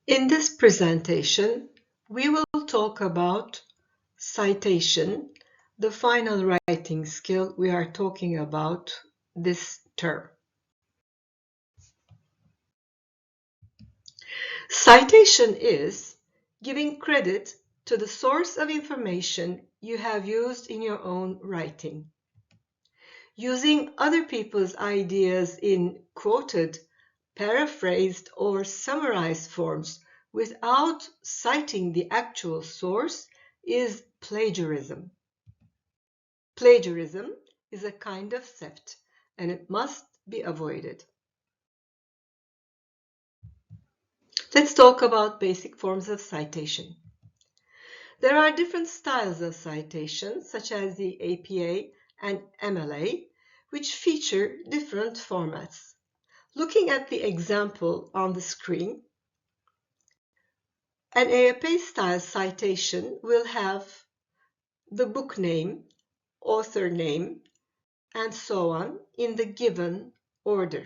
In this presentation, we will talk about citation, the final writing skill we are talking about this term. Citation is giving credit to the source of information you have used in your own writing. Using other people's ideas in quoted, paraphrased, or summarized forms without citing the actual source is plagiarism. Plagiarism is a kind of theft, and it must be avoided. Let's talk about basic forms of citation. There are different styles of citation, such as the APA and MLA, which feature different formats. Looking at the example on the screen, an APA-style citation will have the book name, author name, and so on in the given order.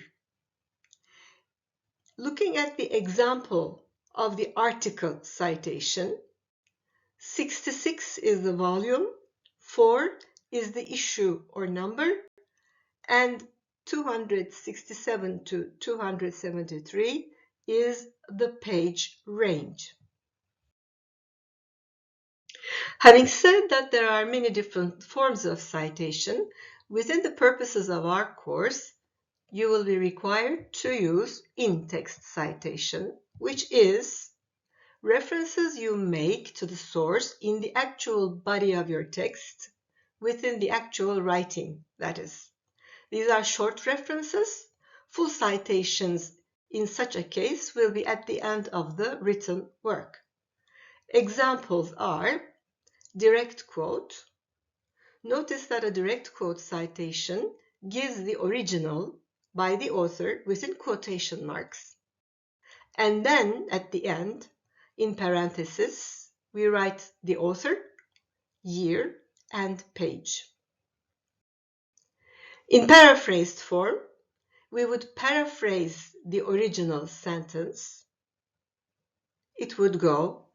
Looking at the example of the article citation, 66 is the volume, 4 is the issue or number, and 267 to 273 is the page range. Having said that there are many different forms of citation, within the purposes of our course, you will be required to use in-text citation, which is references you make to the source in the actual body of your text within the actual writing, that is. These are short references. Full citations in such a case will be at the end of the written work. Examples are direct quote. Notice that a direct quote citation gives the original by the author within quotation marks. And then at the end, in parentheses, we write the author, year, and page. In paraphrased form, we would paraphrase the original sentence. It would go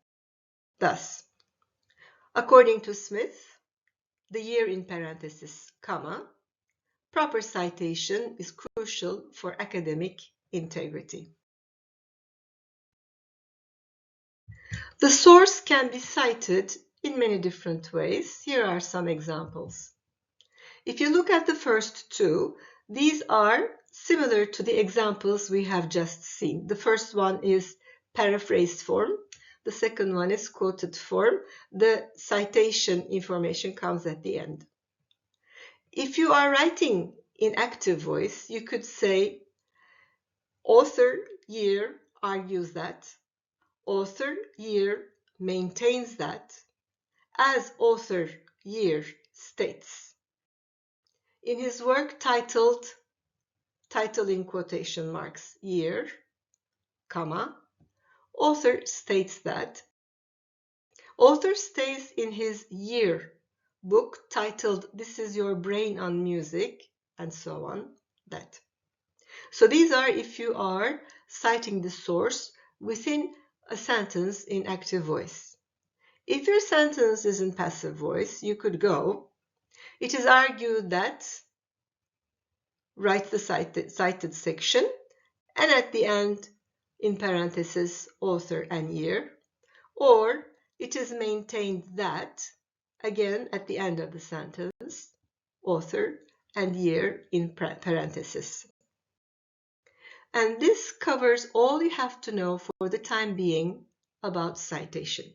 thus. According to Smith, the year in parentheses, comma, proper citation is crucial for academic integrity. The source can be cited in many different ways. Here are some examples. If you look at the first two, these are similar to the examples we have just seen. The first one is paraphrased form. The second one is quoted form. The citation information comes at the end. If you are writing in active voice, you could say, author year argues that, author year maintains that, as author year states. In his work titled, title in quotation marks, year, comma, author states that. Author states in his year book titled This Is Your Brain on Music, and so on, that. So these are if you are citing the source within a sentence in active voice. If your sentence is in passive voice, you could go, it is argued that, write the cited section, and at the end, in parentheses, author and year, or it is maintained that, again at the end of the sentence, author and year in parentheses. And this covers all you have to know for the time being about citation.